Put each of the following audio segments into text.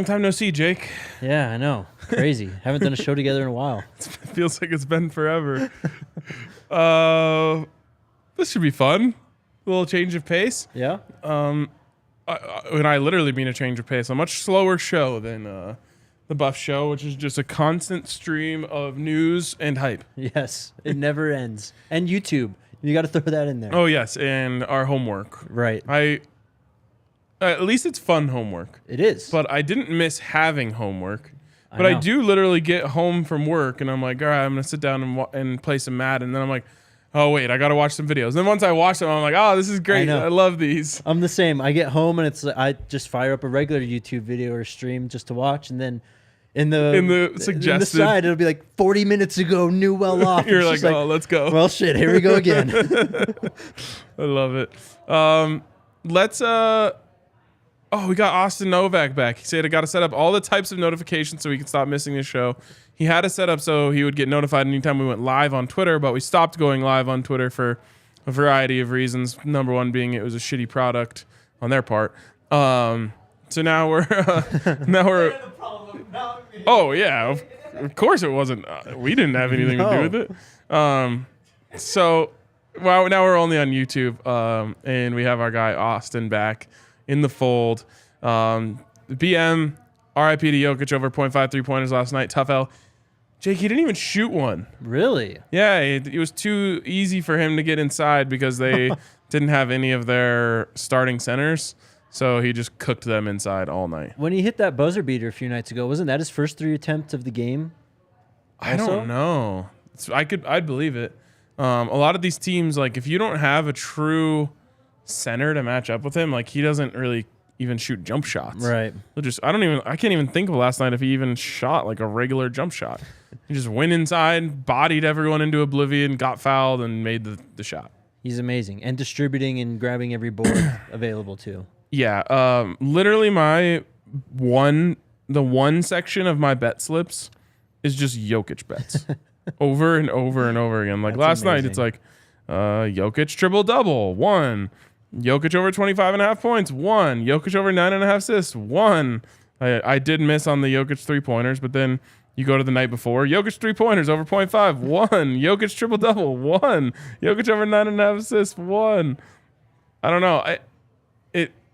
Long time no see, Jake. Yeah, I know. Crazy. Haven't done a show together in a while. It feels like it's been forever. This should be fun. A little change of pace. Yeah? And I literally mean a change of pace. A much slower show than the Buff show, which is just a constant stream of news and hype. Yes. It never ends. And YouTube. You got to throw that in there. Oh, yes. And our homework. Right. At least it's fun homework. It is. But I didn't miss having homework. But I do literally get home from work and I'm like, all right, I'm going to sit down and play some Madden. And then I'm like, oh, wait, I got to watch some videos. And then once I watch them, I'm like, oh, this is great. I love these. I'm the same. I get home and it's like, I just fire up a regular YouTube video or stream just to watch. And then in the side, it'll be like 40 minutes ago, new well off. You're like, oh, let's go. Well, shit, here we go again. I love it. We got Austin Novak back. He said I got to set up all the types of notifications so he can stop missing the show. He had it set up so he would get notified anytime we went live on Twitter, but we stopped going live on Twitter for a variety of reasons. Number one being it was a shitty product on their part. So now we're Oh yeah, of course it wasn't. We didn't have anything to do with it. Now we're only on YouTube, and we have our guy Austin back in the fold. BM, RIP to Jokic over 0.5 3-pointers last night. Tough L. Jake, he didn't even shoot one. Really? Yeah, it was too easy for him to get inside because they didn't have any of their starting centers. So he just cooked them inside all night. When he hit that buzzer beater a few nights ago, wasn't that his first 3 attempts of the game? I don't know. I'd believe it. A lot of these teams, like if you don't have a true center to match up with him, like he doesn't really even shoot jump shots. Right. I can't even think of last night if he even shot like a regular jump shot. He just went inside, bodied everyone into oblivion, got fouled, and made the shot. He's amazing. And distributing and grabbing every board available too. Yeah. Literally the one section of my bet slips is just Jokic bets. Over and over and over again. Like last night, it's like Jokic triple-double, 1. Jokic over 25.5 points, 1. Jokic over 9.5 assists, 1. I did miss on the Jokic 3-pointers, but then you go to the night before, Jokic 3-pointers over 0.5, 1. Jokic triple-double, 1. Jokic over 9.5 assists, 1. I don't know.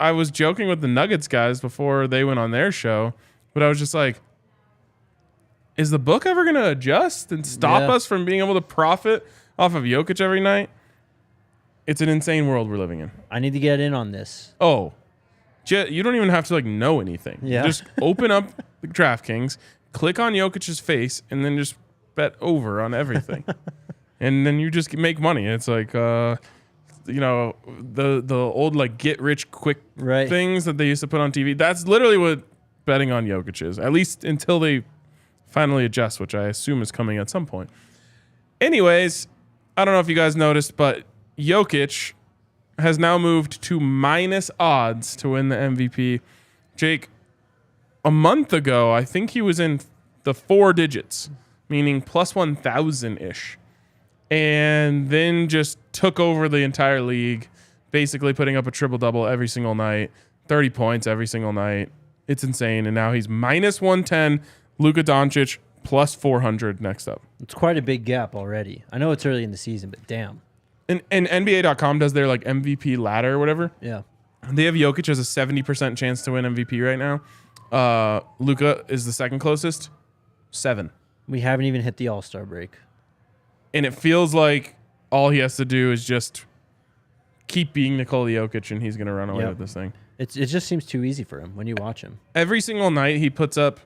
I was joking with the Nuggets guys before they went on their show, but I was just like, is the book ever going to adjust and stop us from being able to profit off of Jokic every night? It's an insane world we're living in. I need to get in on this. Oh, you don't even have to know anything. Yeah. Just open up the DraftKings, click on Jokic's face, and then just bet over on everything. And then you just make money. It's like, the old get rich quick things that they used to put on TV. That's literally what betting on Jokic is, at least until they finally adjust, which I assume is coming at some point. Anyways, I don't know if you guys noticed, but Jokic has now moved to minus odds to win the MVP. Jake, a month ago, I think he was in the 4 digits, meaning plus 1,000-ish. And then just took over the entire league, basically putting up a triple-double every single night, 30 points every single night. It's insane. And now he's minus 110, Luka Doncic plus 400 next up. It's quite a big gap already. I know it's early in the season, but damn. And NBA.com does their MVP ladder or whatever. Yeah. They have Jokic as a 70% chance to win MVP right now. Luka is the second closest, 7. We haven't even hit the All-Star break. And it feels like all he has to do is just keep being Nikola Jokic, and he's going to run away with this thing. It just seems too easy for him when you watch him. Every single night he puts up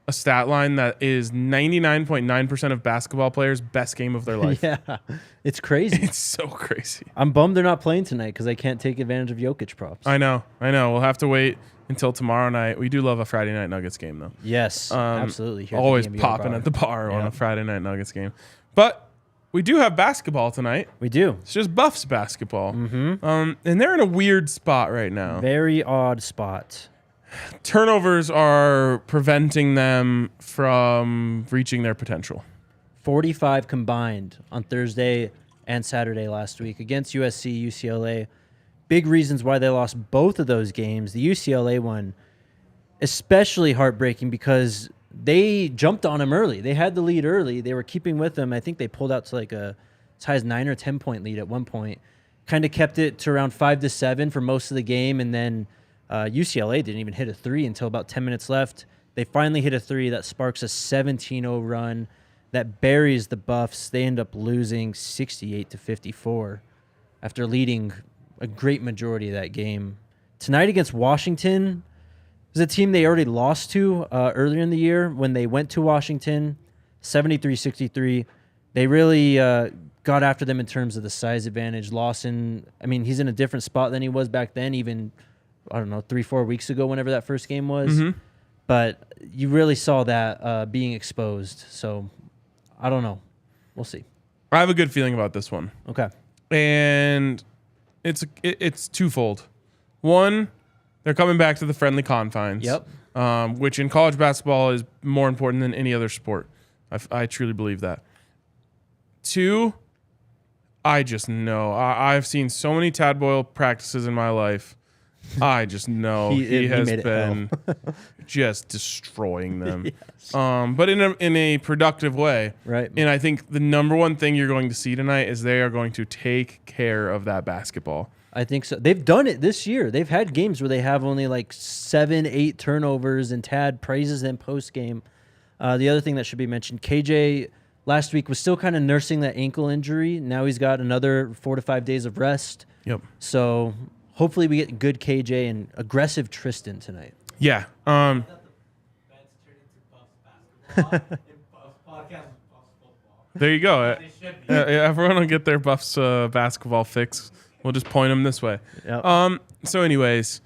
a stat line that is 99.9% of basketball players' best game of their life. Yeah, it's crazy. It's so crazy. I'm bummed they're not playing tonight because I can't take advantage of Jokic props. I know. We'll have to wait until tomorrow night. We do love a Friday night Nuggets game, though. Yes, absolutely. Here always popping at the bar on a Friday night Nuggets game. But we do have basketball tonight. We do. It's just Buffs basketball. Mm-hmm. And they're in a weird spot right now. Very odd spot. Turnovers are preventing them from reaching their potential. 45 combined on Thursday and Saturday last week against USC, UCLA. Big reasons why they lost both of those games. The UCLA one, especially heartbreaking because they jumped on him early. They had the lead early. They were keeping with him. I think they pulled out to like as high as 9 or 10 point lead at one point. Kind of kept it to around 5-7 for most of the game, and then UCLA didn't even hit a 3 until about 10 minutes left. They finally hit a 3 that sparks a 17-0 run that buries the Buffs. They end up losing 68-54 after leading a great majority of that game. Tonight against Washington is a team they already lost to earlier in the year when they went to Washington, 73-63. They really got after them in terms of the size advantage. Lawson, I mean, he's in a different spot than he was back then, even, I don't know, 3-4 weeks ago, whenever that first game was. Mm-hmm. But you really saw that being exposed. So, I don't know. We'll see. I have a good feeling about this one. Okay. And it's twofold. One, they're coming back to the friendly confines. Yep. Which in college basketball is more important than any other sport. I truly believe that. Two, I just know. I've seen so many Tad Boyle practices in my life. I just know he has been just destroying them. Yes. But in a productive way. Right. And I think the number one thing you're going to see tonight is they are going to take care of that basketball. I think so. They've done it this year. They've had games where they have only like 7-8 turnovers, and Tad praises them post game. The other thing that should be mentioned, KJ last week was still kind of nursing that ankle injury. Now he's got another 4 to 5 days of rest. Yep. So hopefully we get good KJ and aggressive Tristan tonight. Yeah. There you go. Everyone will get their Buffs basketball fix. We'll just point them this way. Yep. So anyways,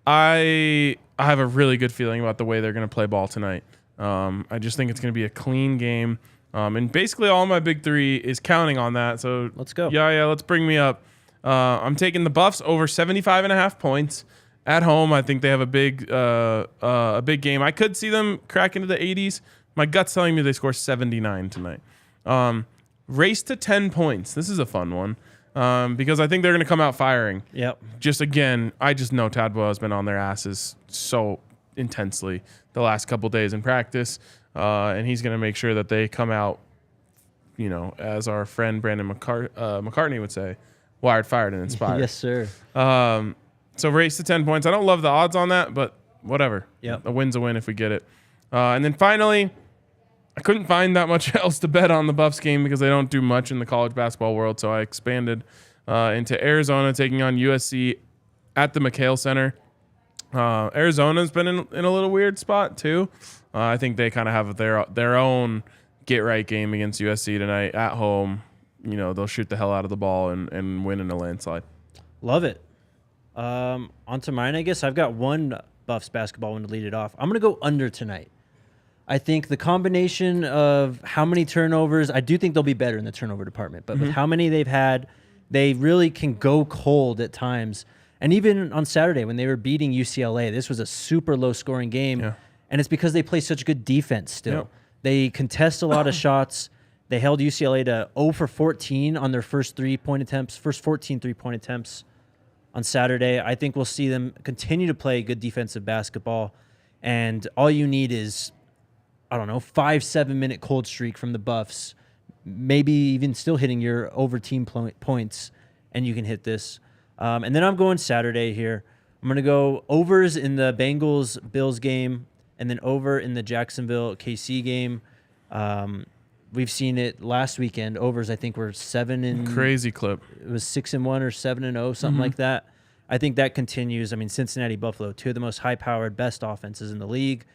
I have a really good feeling about the way they're going to play ball tonight. I just think it's going to be a clean game. And basically all my big three is counting on that. So let's go. Yeah, let's bring me up. I'm taking the Buffs over 75.5 points at home. I think they have a big game. I could see them crack into the 80s. My gut's telling me they score 79 tonight. Race to 10 points. This is a fun one. Because I think they're going to come out firing. Yep. Just again, I just know Tad Boyle has been on their asses so intensely the last couple days in practice, and he's going to make sure that they come out, as our friend Brandon McCartney would say, wired, fired, and inspired. Yes, sir. So race to 10 points. I don't love the odds on that, but whatever. Yep. A win's a win if we get it. And then finally, I couldn't find that much else to bet on the Buffs game because they don't do much in the college basketball world. So I expanded into Arizona taking on USC at the McHale Center. Arizona's been in a little weird spot too. I think they kind of have their own get right game against USC tonight at home. They'll shoot the hell out of the ball and win in a landslide. Love it. On to mine, I guess. I've got one Buffs basketball one to lead it off. I'm going to go under tonight. I think the combination of how many turnovers, I do think they'll be better in the turnover department, but with how many they've had, they really can go cold at times. And even on Saturday when they were beating UCLA, this was a super low-scoring game, and it's because they play such good defense still. Yep. They contest a lot of shots. They held UCLA to 0 for 14 on their first 14 three-point attempts on Saturday. I think we'll see them continue to play good defensive basketball, and all you need is 5-7 minute cold streak from the Buffs, maybe even still hitting your over team points, and you can hit this. And then I'm going Saturday here. I'm going to go overs in the Bengals-Bills game and then over in the Jacksonville-KC game. We've seen it last weekend. Overs, I think, were 7 crazy clip. It was 6-1 or 7-0, something like that. I think that continues. I mean, Cincinnati-Buffalo, two of the most high-powered, best offenses in the league.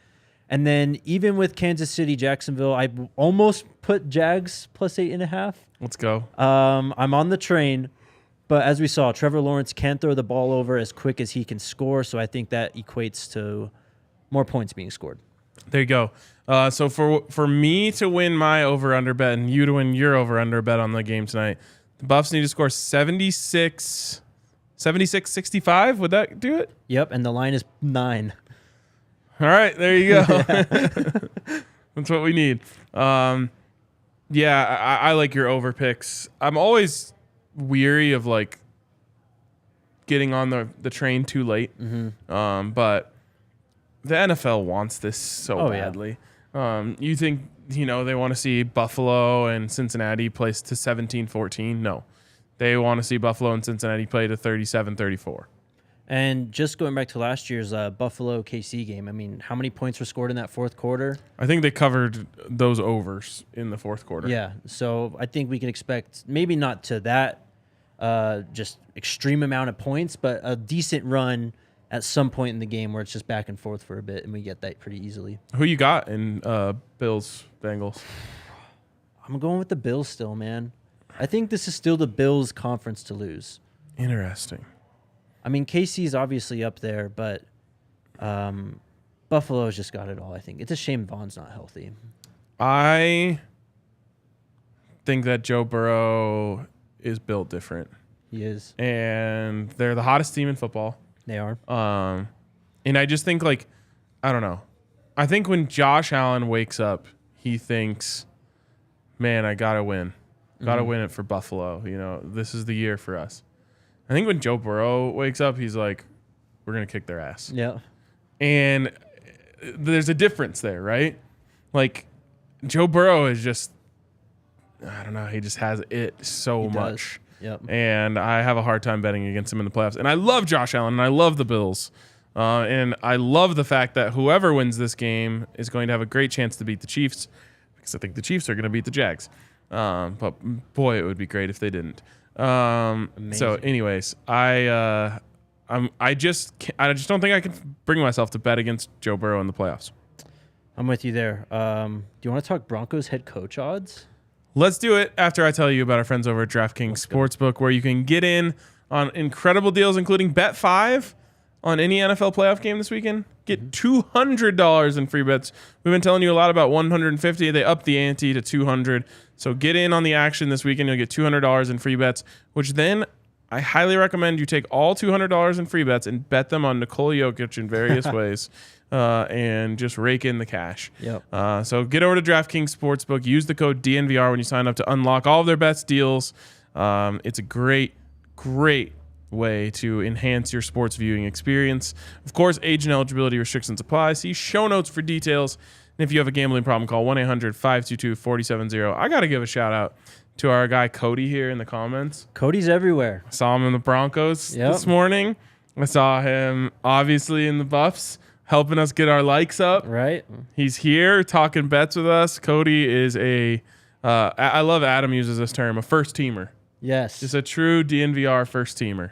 And then even with Kansas City, Jacksonville, I almost put Jags plus 8.5. Let's go. I'm on the train, but as we saw, Trevor Lawrence can throw the ball over as quick as he can score, so I think that equates to more points being scored. There you go. So for me to win my over-under bet and you to win your over-under bet on the game tonight, the Buffs need to score 76-65. Would that do it? Yep, and the line is 9. All right, there you go. That's what we need. I like your over picks. I'm always weary of getting on the train too late. But the NFL wants this so badly. Yeah. You think, they want to see Buffalo and Cincinnati play to 17-14? No. They want to see Buffalo and Cincinnati play to 37-34. And just going back to last year's Buffalo KC game, I mean, how many points were scored in that fourth quarter? I think they covered those overs in the fourth quarter. Yeah, so I think we can expect maybe not to that just extreme amount of points, but a decent run at some point in the game where it's just back and forth for a bit, and we get that pretty easily. Who you got in Bills-Bengals? I'm going with the Bills still, man. I think this is still the Bills' conference to lose. Interesting. I mean, KC's obviously up there, but Buffalo's just got it all, I think. It's a shame Vaughn's not healthy. I think that Joe Burrow is built different. He is. And they're the hottest team in football. They are. And I just think, I don't know. I think when Josh Allen wakes up, he thinks, man, I got to win. Got to win it for Buffalo. This is the year for us. I think when Joe Burrow wakes up, he's like, we're going to kick their ass. Yeah. And there's a difference there, right? Joe Burrow is just, I don't know, he just has it so much. Yep. And I have a hard time betting against him in the playoffs. And I love Josh Allen, and I love the Bills. And I love the fact that whoever wins this game is going to have a great chance to beat the Chiefs, because I think the Chiefs are going to beat the Jags. But boy, it would be great if they didn't. So anyways, I just don't think I can bring myself to bet against Joe Burrow in the playoffs. I'm with you there. Do you want to talk Broncos head coach odds? Let's do it after I tell you about our friends over at DraftKings Sportsbook, where you can get in on incredible deals, including bet 5 on any NFL playoff game this weekend. Get $200 in free bets. We've been telling you a lot about 150. They upped the ante to 200. So get in on the action this weekend. You'll get $200 in free bets, which then I highly recommend you take all $200 in free bets and bet them on Nikola Jokic in various ways and just rake in the cash. Yep. So get over to DraftKings Sportsbook. Use the code DNVR when you sign up to unlock all of their best deals. It's a great way to enhance your sports viewing experience. Of course, age and eligibility restrictions apply. See show notes for details. And if you have a gambling problem, call 1-800-522-4700. I got to give a shout out to our guy Cody here in the comments. Cody's everywhere. I saw him in the Broncos this morning. I saw him obviously in the Buffs, helping us get our likes up. Right. He's here talking bets with us. Cody is I love Adam uses this term, a first teamer. Yes. Just a true DNVR first teamer.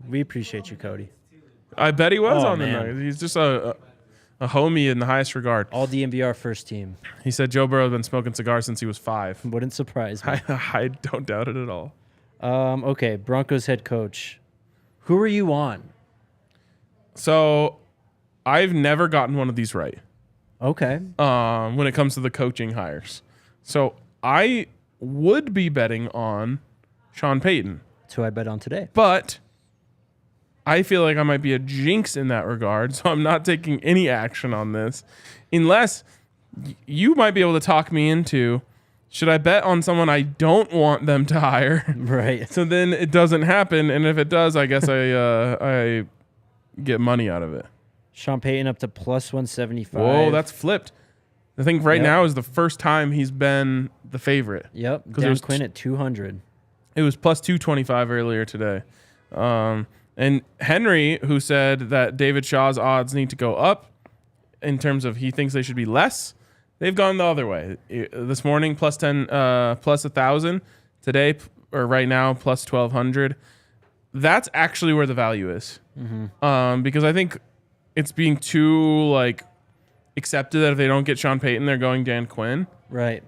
We appreciate you, Cody. I bet he was on the Nuggets. He's just a homie in the highest regard. All DNVR first team. He said Joe Burrow has been smoking cigars since he was 5. Wouldn't surprise me. I don't doubt it at all. Okay, Broncos head coach. Who are you on? So I've never gotten one of these right. Okay. When it comes to the coaching hires. So I would be betting on Sean Payton. That's who I bet on today. But I feel like I might be a jinx in that regard, so I'm not taking any action on this unless you might be able to talk me into, should I bet on someone I don't want them to hire? Right. So then it doesn't happen, and if it does, I guess I get money out of it. Sean Payton up to plus 175. Whoa, that's flipped. I think right now is the first time he's been the favorite. Yep. Dan Quinn at 200. It was plus 225 earlier today. And Henry, who said that David Shaw's odds need to go up in terms of he thinks they should be less, they've gone the other way. This morning, plus 1,000. Today, or right now, plus 1,200. That's actually where the value is. Mm-hmm. Because I think it's being too accepted that if they don't get Sean Payton, they're going Dan Quinn. Right.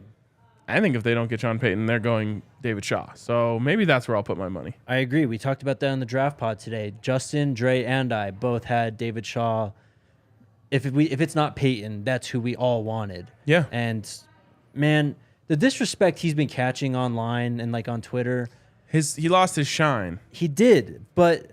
I think if they don't get Sean Payton, they're going David Shaw. So maybe that's where I'll put my money. I agree. We talked about that in the draft pod today. Justin, Dre, and I both had David Shaw. If it's not Payton, that's who we all wanted. Yeah. And man, the disrespect he's been catching online and on Twitter. He lost his shine. He did, but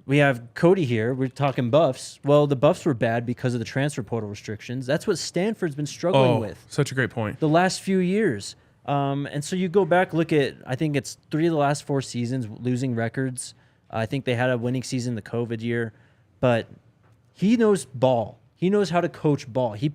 we have Cody here. We're talking Buffs. Well, the Buffs were bad because of the transfer portal restrictions. That's what Stanford's been struggling with. Such a great point. The last few years. And so you go back, look at, I think it's 3 of the last 4 seasons losing records. I think they had a winning season the COVID year. But he knows ball. He knows how to coach ball. He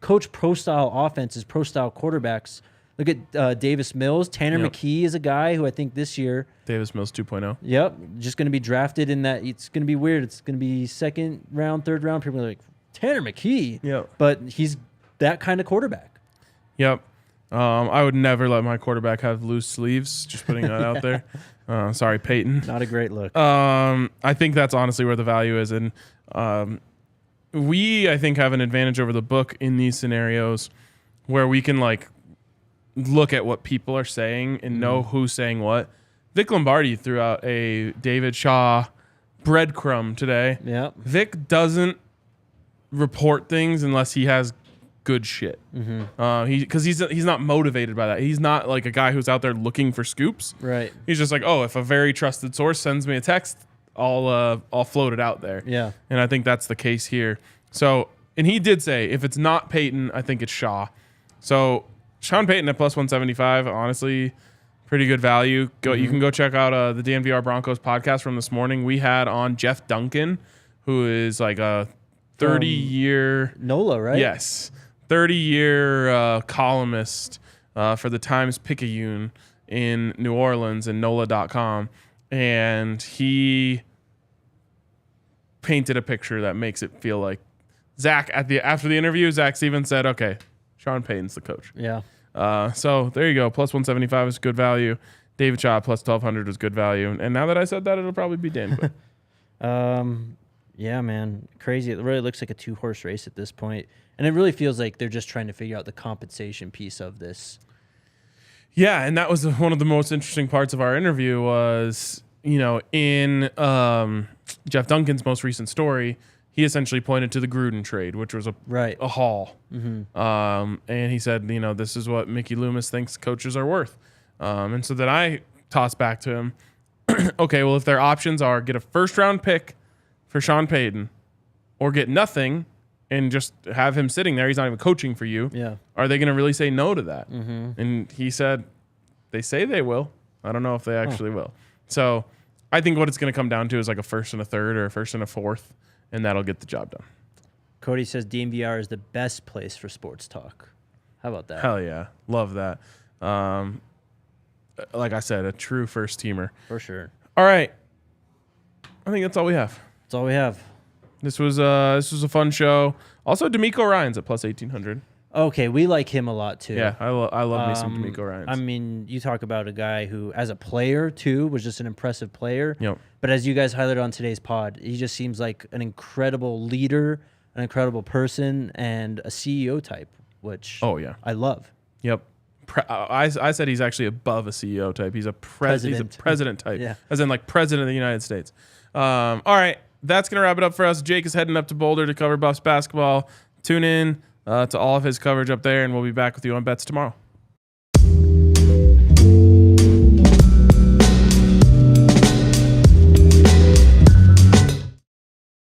coached pro-style offenses, pro-style quarterbacks. Look at Davis Mills. Tanner McKee is a guy who I think this year. Davis Mills 2.0. Yep. Just going to be drafted in that. It's going to be weird. It's going to be second round, third round. People are like, Tanner McKee. Yep. But he's that kind of quarterback. Yep. I would never let my quarterback have loose sleeves. Just putting that out there. Sorry, Peyton. Not a great look. I think that's honestly where the value is. And we, I think, have an advantage over the book in these scenarios where we can, like, look at what people are saying and know who's saying what. Vic Lombardi threw out a David Shaw breadcrumb today. Yep. Vic doesn't report things unless he has good shit. Because he's not motivated by that. He's not like a guy who's out there looking for scoops. Right. He's just like, oh, if a very trusted source sends me a text, I'll float it out there. Yeah. And I think that's the case here. So, and he did say if it's not Peyton, I think it's Shaw. So Sean Payton at plus 175, honestly, pretty good value. You can go check out the DNVR Broncos podcast from this morning. We had on Jeff Duncan, who is like a 30-year NOLA, right? Yes, 30-year columnist for the Times-Picayune in New Orleans and NOLA.com, and he painted a picture that makes it feel like Zach after the interview. Zach Stevens said, "Okay, Sean Payton's the coach." Yeah. So there you go. Plus 175 is good value. David Shaw plus 1,200 is good value. And now that I said that, it'll probably be Dan Quinn. Yeah, man. Crazy. It really looks like a 2-horse race at this point. And it really feels like they're just trying to figure out the compensation piece of this. Yeah, and that was one of the most interesting parts of our interview was, in Jeff Duncan's most recent story, he essentially pointed to the Gruden trade, which was a haul. And he said, this is what Mickey Loomis thinks coaches are worth. And so then I tossed back to him, okay, well, if their options are get a first-round pick for Sean Payton or get nothing and just have him sitting there, he's not even coaching for you, are they going to really say no to that? And he said, they say they will. I don't know if they actually will. So I think what it's going to come down to is like a first and a third or a first and a fourth, and that'll get the job done. Cody says DNVR is the best place for sports talk. How about that? Hell yeah. Love that. Like I said, a true first teamer. For sure. All right. I think that's all we have. That's all we have. This was a fun show. Also, D'Amico Ryans at plus 1,800. Okay, we like him a lot too. Yeah, I love me some D'Amico Ryans. I mean, you talk about a guy who, as a player too, was just an impressive player. Yep. But as you guys highlighted on today's pod, he just seems like an incredible leader, an incredible person, and a CEO type, which I love. Yep. I said he's actually above a CEO type. He's a president type, as in like president of the United States. All right, that's gonna wrap it up for us. Jake is heading up to Boulder to cover Buffs basketball. Tune in to all of his coverage up there, and we'll be back with you on bets tomorrow.